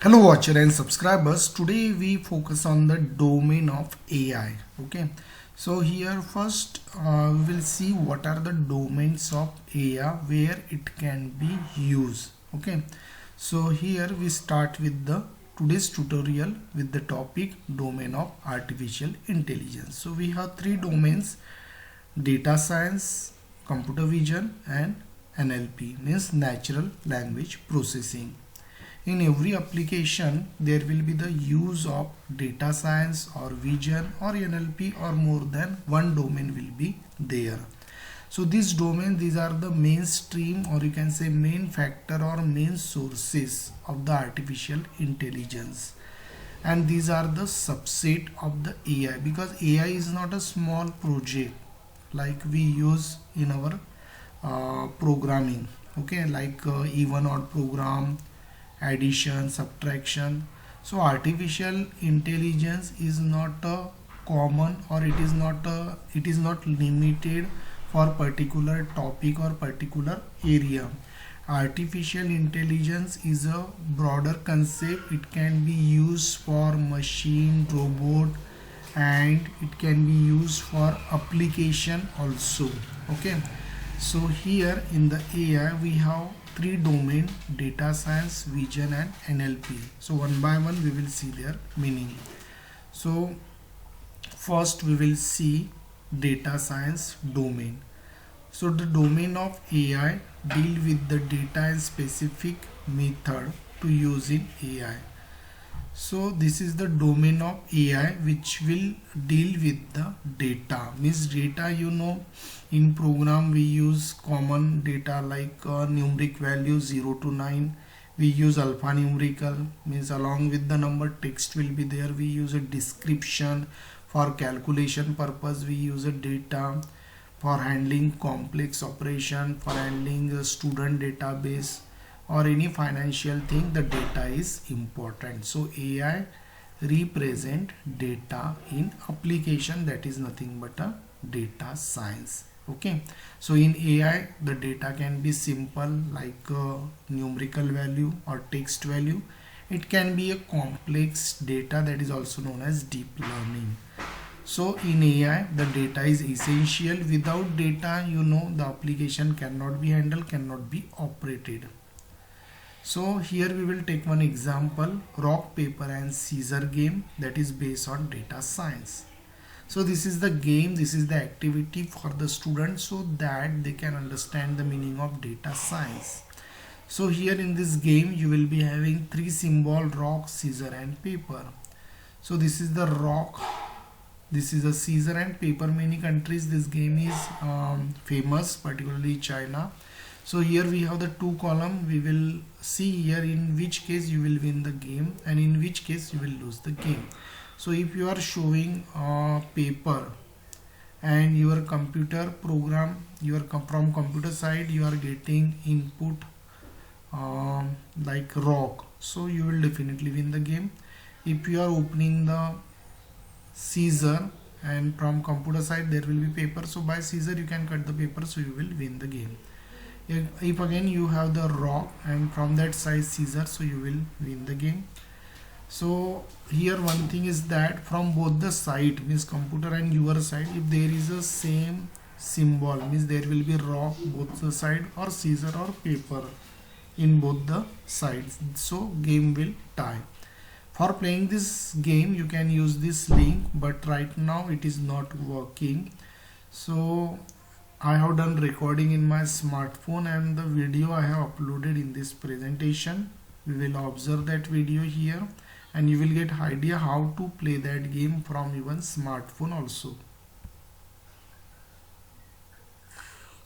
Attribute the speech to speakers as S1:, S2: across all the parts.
S1: Hello watcher and subscribers. Today we focus on the domain of AI. Okay, so here first we will see what are the domains of AI where it can be used. Okay, so here we start with the today's tutorial with the topic domain of artificial intelligence. So we have three domains: data science, computer vision and NLP, means natural language processing. In every application there will be the use of data science or vision or NLP, or more than one domain will be there. So these domains, these are the mainstream, or you can say main factor or main sources of the artificial intelligence, and these are the subset of the AI, because AI is not a small project like we use in our programming. Okay, like even odd program, addition, subtraction. So artificial intelligence is not a common, or it is not limited for particular topic or particular area. Artificial intelligence is a broader concept. It can be used for machine, robot, and it can be used for application also. Okay, so here in the AI we have three domain: data science, vision and NLP. So one by one we will see their meaning. So first we will see data science domain. So the domain of AI deal with the data and specific method to use in AI. So this is the domain of AI which will deal with the data. Means data, in program we use common data like numeric value 0 to 9. We use alphanumerical, means along with the number text will be there. We use a description. For calculation purpose we use a data. For handling complex operation, for handling a student database or any financial thing, the data is important. So AI represent data in application, that is nothing but a data science. Okay, so in AI the data can be simple like numerical value or text value. It can be a complex data, that is also known as deep learning. So in AI the data is essential. Without data, the application cannot be handled, cannot be operated. So here we will take one example: rock paper and scissor game, that is based on data science. So this is the game, this is the activity for the students so that they can understand the meaning of data science. So here in this game you will be having three symbol: rock, scissor and paper. So this is the rock, this is a scissor and paper. Many countries this game is famous, particularly China. So here we have the two column. We will see here in which case you will win the game and in which case you will lose the game. So if you are showing paper and your computer program, from computer side you are getting input like rock, so you will definitely win the game. If you are opening the scissor and from computer side there will be paper, so by scissor you can cut the paper, so you will win the game. If again you have the rock and from that side scissor, so you will win the game. So here one thing is that from both the side, means computer and your side, if there is a same symbol, means there will be rock both the side, or scissor or paper in both the sides, so game will tie. For playing this game you can use this link, but right now it is not working. So I have done recording in my smartphone and the video I have uploaded in this presentation. We will observe that video here and you will get idea how to play that game from even smartphone also.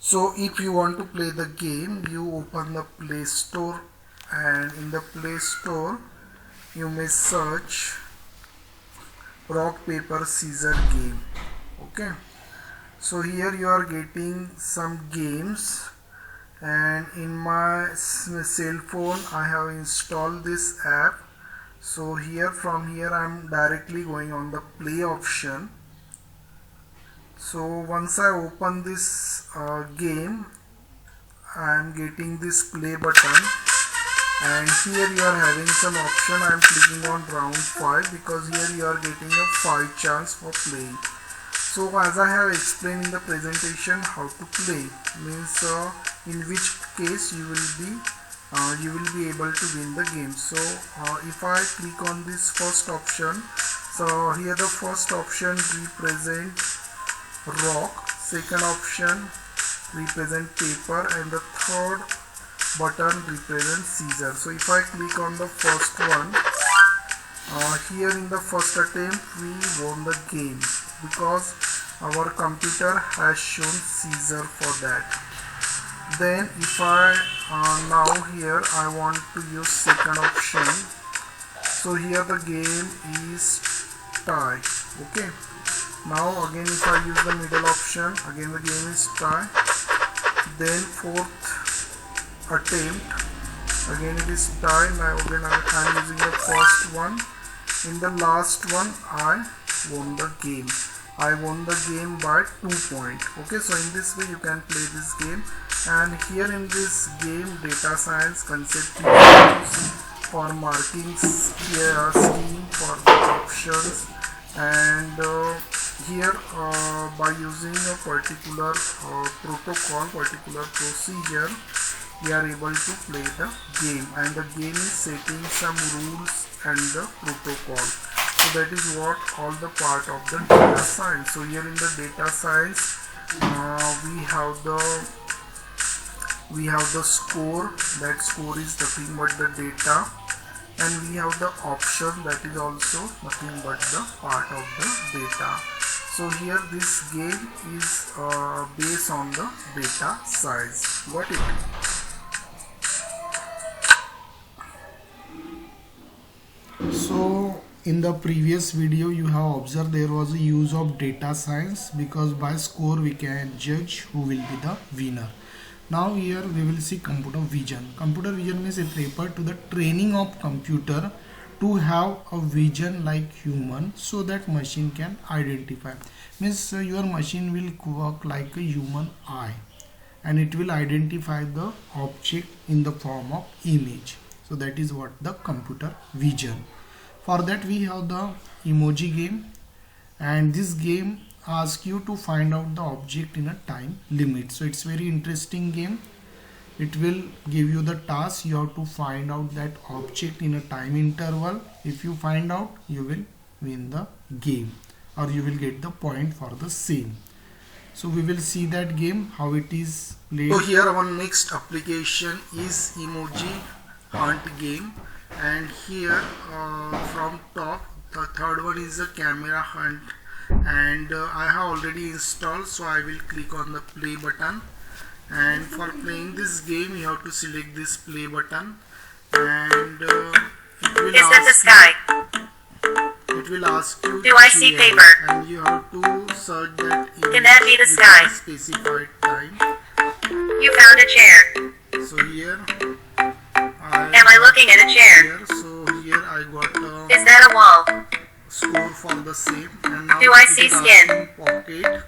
S1: So if you want to play the game, you open the Play Store, and in the Play Store you may search rock paper scissor game. Okay, so here you are getting some games, and in my cell phone I have installed this app. So here, from here I am directly going on the play option. So once I open this game, I am getting this play button, and here you are having some option. I am clicking on round 5 because here you are getting a 5 chance for playing. So as I have explained in the presentation how to play, means in which case you will be able to win the game. So if I click on this first option, so here the first option represent rock, second option represent paper, and the third button represents scissor. So if I click on the first one, here in the first attempt we won the game because our computer has shown scissor for that. Then if I now here I want to use second option, so here the game is tie. Okay, now again if I use the middle option, again the game is tie. Then fourth attempt, again it is tie. Now again I am using the first one. In the last one I won the game. I won the game by 2 points. Okay, so in this way you can play this game. And here in this game, data science concept is used for marking scheme for the options, and here by using a particular protocol, particular procedure, we are able to play the game, and the game is setting some rules and the protocol. So that is what all the part of the data science. So here in the data science we have the score. That score is nothing but the data, and we have the option, that is also nothing but the part of the data. So here this game is based on the data science. Got it? So in the previous video you have observed there was a use of data science, because by score we can judge who will be the winner. Now here we will see computer vision. Computer vision means it refers to the training of computer to have a vision like human, so that machine can identify. Means your machine will work like a human eye, and it will identify the object in the form of image. So that is what the computer vision. For that we have the emoji game, and this game asks you to find out the object in a time limit. So it's very interesting game. It will give you the task, you have to find out that object in a time interval. If you find out, you will win the game, or you will get the point for the same. So we will see that game, how it is played. So here our next application is emoji hunt game, and here from top the third one is the camera hunt, and I have already installed, so I will click on the play button. And for playing this game you have to select this play button, and it will ask you,
S2: do I see paper?
S1: And you have to search that
S2: Can that be the sky?
S1: Specified time.
S2: You found a chair.
S1: So here
S2: am I looking at a chair?
S1: So here I got
S2: is that a wall?
S1: Score for the same. And now
S2: do I see skin?
S1: Pocket.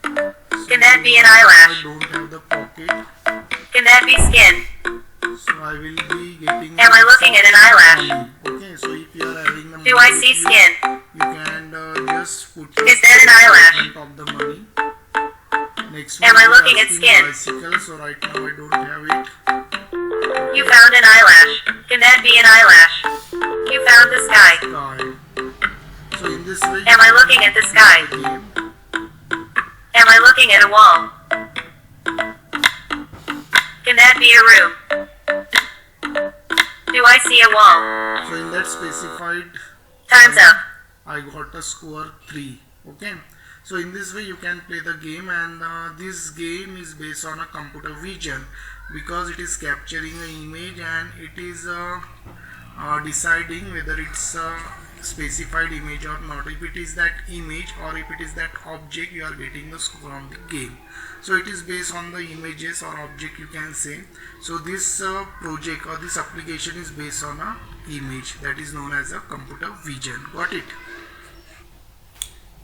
S1: So
S2: can that be an eyelash?
S1: I don't have the pocket.
S2: Can that be skin?
S1: So I will be getting.
S2: Am I looking at an eyelash?
S1: Okay, so if you are having the
S2: do I see skin?
S1: You can just put.
S2: Is that an eyelash?
S1: Of the money. Next
S2: am I looking at skin?
S1: Bicycle, so right now I don't have it.
S2: You found an eyelash. Can that be an eyelash? You found the sky.
S1: So in this way,
S2: am I looking at the sky? Am I looking at a wall? Can that be a room? Do I see a wall?
S1: So in that specified
S2: time's up.
S1: I got a score 3. Okay. So in this way you can play the game, and this game is based on a computer vision, because it is capturing an image and it is deciding whether it's a specified image or not. If it is that image or if it is that object, you are getting the score on the game. So it is based on the images or object, you can say. So this project or this application is based on a image, that is known as a computer vision. Got it?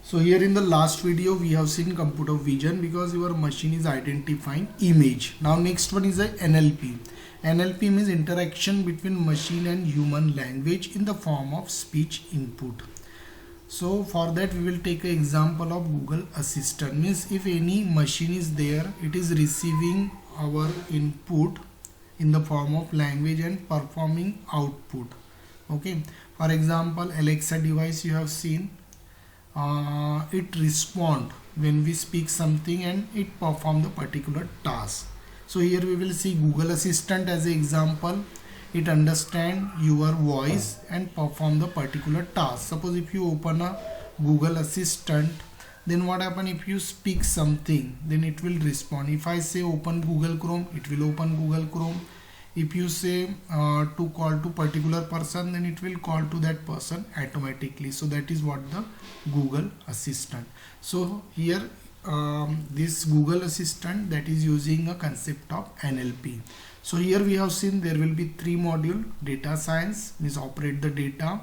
S1: So here in the last video we have seen computer vision, because your machine is identifying image. Now next one is a NLP. NLP means interaction between machine and human language in the form of speech input. So for that we will take an example of Google Assistant. Means if any machine is there, it is receiving our input in the form of language and performing output. Okay, for example, Alexa device you have seen, it respond when we speak something and it perform the particular task. So here we will see Google Assistant as an example. It understand your voice and perform the particular task. Suppose if you open a Google Assistant, then what happen if you speak something, then it will respond. If I say open Google Chrome, it will open Google Chrome. If you say to call to particular person, then it will call to that person automatically. So that is what the Google Assistant. So here this Google Assistant that is using a concept of NLP. So here we have seen there will be 3 modules. Data science means operate the data.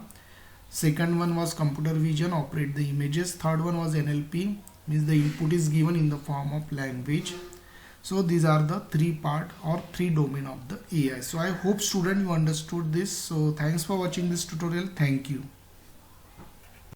S1: Second one was computer vision, operate the images. Third one was NLP, means the input is given in the form of language. So these are the 3 part or 3 domain of the AI. So I hope student you understood this. So thanks for watching this tutorial. Thank you.